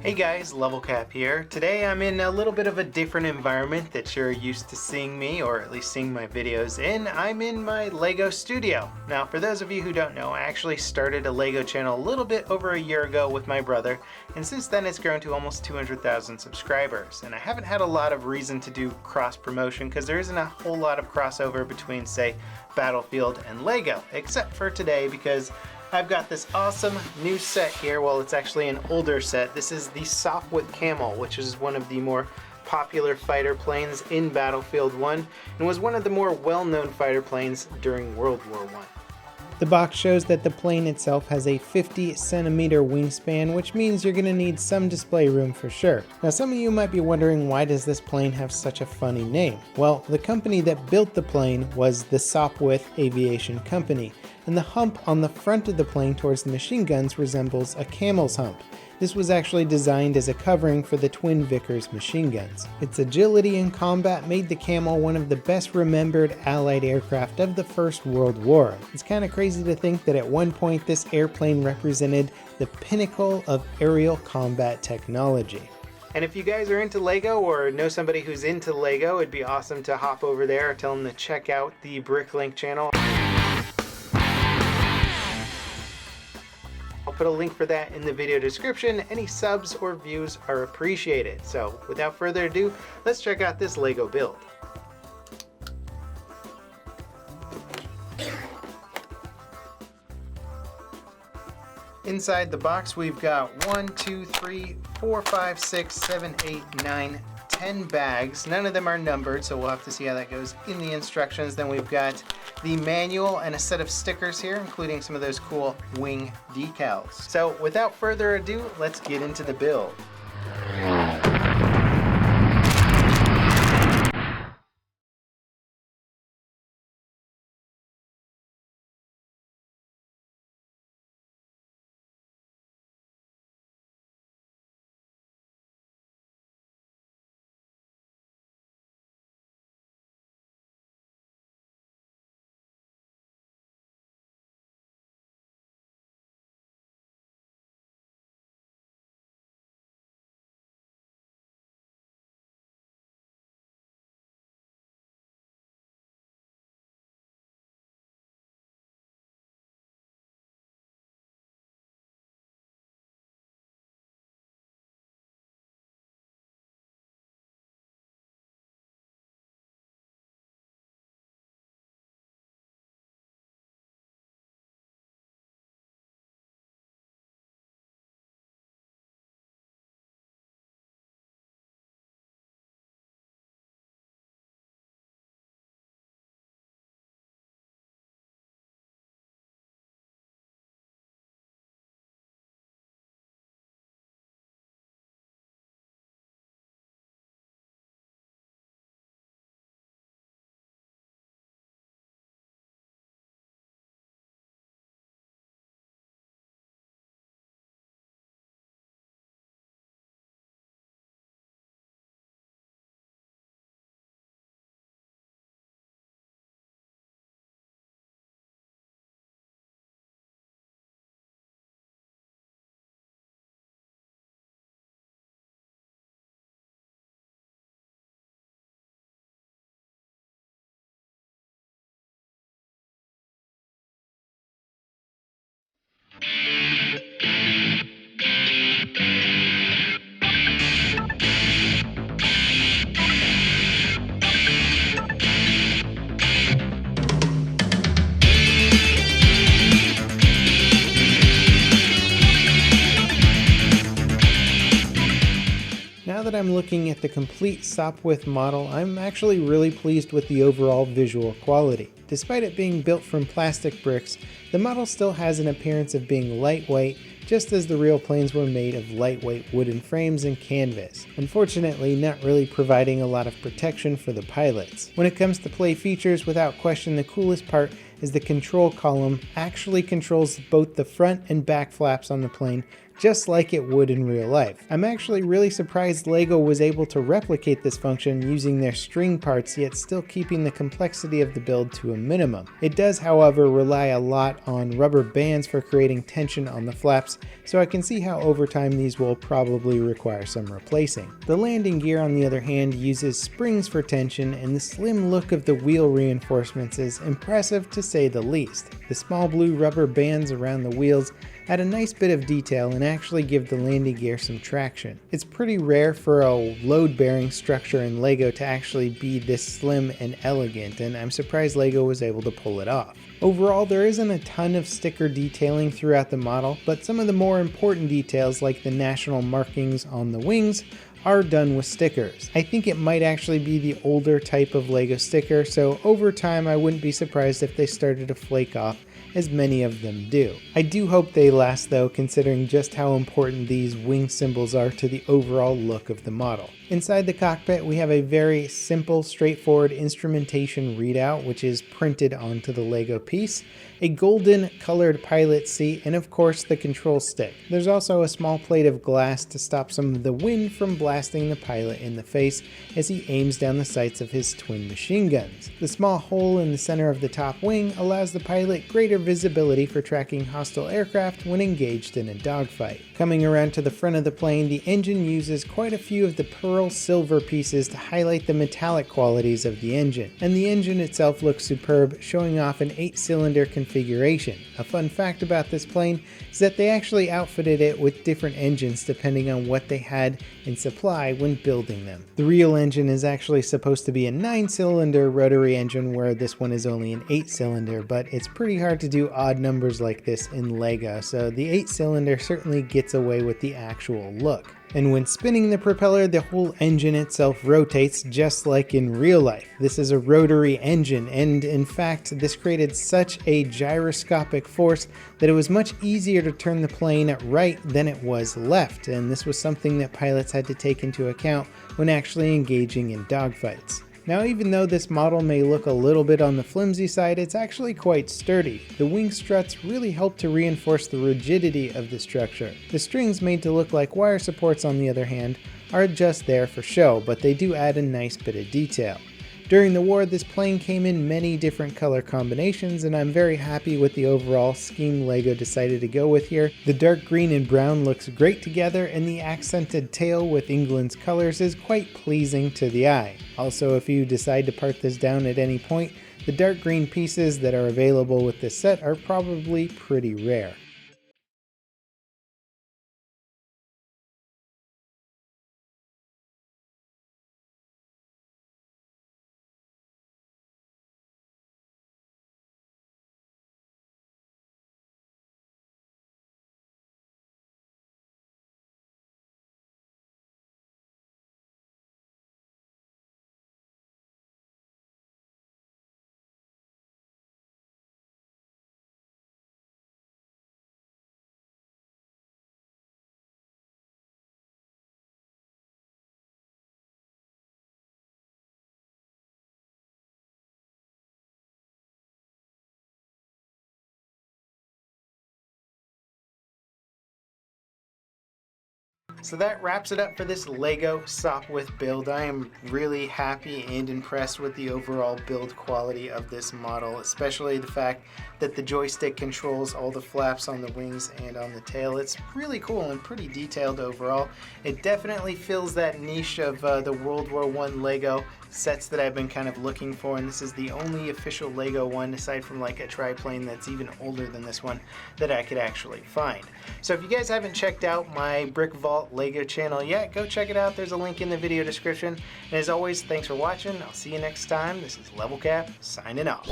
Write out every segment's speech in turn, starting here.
Hey guys, Level Cap here. Today I'm in a little bit of a different environment that you're used to seeing me, or at least seeing my videos in. I'm in my Lego studio. Now for those of you who don't know, I actually started a Lego channel a little bit over a year ago with my brother, and since then it's grown to almost 200,000 subscribers. And I haven't had a lot of reason to do cross promotion because there isn't a whole lot of crossover between, say, Battlefield and Lego, except for today because I've got this awesome new set here. Well, it's actually an older set. This is the Sopwith Camel, which is one of the more popular fighter planes in Battlefield 1 and was one of the more well-known fighter planes during World War I. The box shows that the plane itself has a 50 centimeter wingspan, which means you're going to need some display room for sure. Now some of you might be wondering, why does this plane have such a funny name? Well, the company that built the plane was the Sopwith Aviation Company, and the hump on the front of the plane towards the machine guns resembles a camel's hump. This was actually designed as a covering for the twin Vickers machine guns. Its agility in combat made the Camel one of the best remembered Allied aircraft of the First World War. It's kind of crazy to think that at one point this airplane represented the pinnacle of aerial combat technology. And if you guys are into Lego or know somebody who's into Lego, it'd be awesome to hop over there or tell them to check out the Bricklink channel. I'll put a link for that in the video description. Any subs or views are appreciated. So without further ado, let's check out this Lego build. Inside the box we've got 1, 2, 3, 4, 5, 6, 7, 8, 9, 10 bags. None of them are numbered, so we'll have to see how that goes in the instructions. Then we've got the manual and a set of stickers here, including some of those cool wing decals. So without further ado, let's get into the build. Now that I'm looking at the complete Sopwith model, I'm actually really pleased with the overall visual quality. Despite it being built from plastic bricks, the model still has an appearance of being lightweight, just as the real planes were made of lightweight wooden frames and canvas, unfortunately not really providing a lot of protection for the pilots. When it comes to play features, without question the coolest part is the control column actually controls both the front and back flaps on the plane, just like it would in real life. I'm actually really surprised LEGO was able to replicate this function using their string parts, yet still keeping the complexity of the build to a minimum. It does, however, rely a lot on rubber bands for creating tension on the flaps, so I can see how over time these will probably require some replacing. The landing gear, on the other hand, uses springs for tension, and the slim look of the wheel reinforcements is impressive to say the least. The small blue rubber bands around the wheels add a nice bit of detail and actually give the landing gear some traction. It's pretty rare for a load-bearing structure in LEGO to actually be this slim and elegant, and I'm surprised LEGO was able to pull it off. Overall, there isn't a ton of sticker detailing throughout the model, but some of the more important details, like the national markings on the wings, are done with stickers. I think it might actually be the older type of LEGO sticker, so over time I wouldn't be surprised if they started to flake off, as many of them do. I do hope they last though, considering just how important these wing symbols are to the overall look of the model. Inside the cockpit, we have a very simple, straightforward instrumentation readout, which is printed onto the LEGO piece, a golden colored pilot seat, and of course the control stick. There's also a small plate of glass to stop some of the wind from blasting the pilot in the face as he aims down the sights of his twin machine guns. The small hole in the center of the top wing allows the pilot greater visibility for tracking hostile aircraft when engaged in a dogfight. Coming around to the front of the plane, the engine uses quite a few of the pearl silver pieces to highlight the metallic qualities of the engine, and the engine itself looks superb, showing off an 8-cylinder configuration. A fun fact about this plane is that they actually outfitted it with different engines depending on what they had in supply when building them. The real engine is actually supposed to be a 9-cylinder rotary engine, where this one is only an 8-cylinder, but it's pretty hard to do odd numbers like this in LEGO, so the 8-cylinder certainly gets away with the actual look. And when spinning the propeller, the whole engine itself rotates just like in real life. This is a rotary engine, and in fact, this created such a gyroscopic force that it was much easier to turn the plane right than it was left, and this was something that pilots had to take into account when actually engaging in dogfights. Now, even though this model may look a little bit on the flimsy side, it's actually quite sturdy. The wing struts really help to reinforce the rigidity of the structure. The strings, made to look like wire supports on the other hand, are just there for show, but they do add a nice bit of detail. During the war, this plane came in many different color combinations, and I'm very happy with the overall scheme LEGO decided to go with here. The dark green and brown looks great together, and the accented tail with England's colors is quite pleasing to the eye. Also, if you decide to part this down at any point, the dark green pieces that are available with this set are probably pretty rare. So that wraps it up for this LEGO Sopwith build. I am really happy and impressed with the overall build quality of this model, especially the fact that the joystick controls all the flaps on the wings and on the tail. It's really cool and pretty detailed overall. It definitely fills that niche of the World War I LEGO sets that I've been kind of looking for, and this is the only official LEGO one, aside from like a triplane that's even older than this one, that I could actually find. So if you guys haven't checked out my Brick Vault LEGO channel yet, go check it out. There's a link in the video description. And as always, thanks for watching. I'll see you next time. This is Level Cap signing off.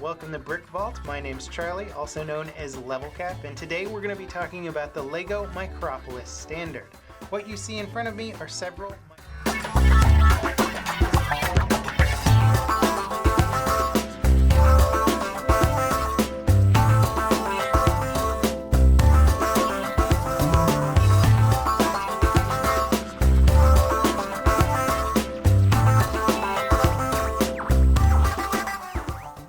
Welcome to Brick Vault. My name's Charlie, also known as Level Cap, and today we're going to be talking about the LEGO Micropolis Standard. What you see in front of me are several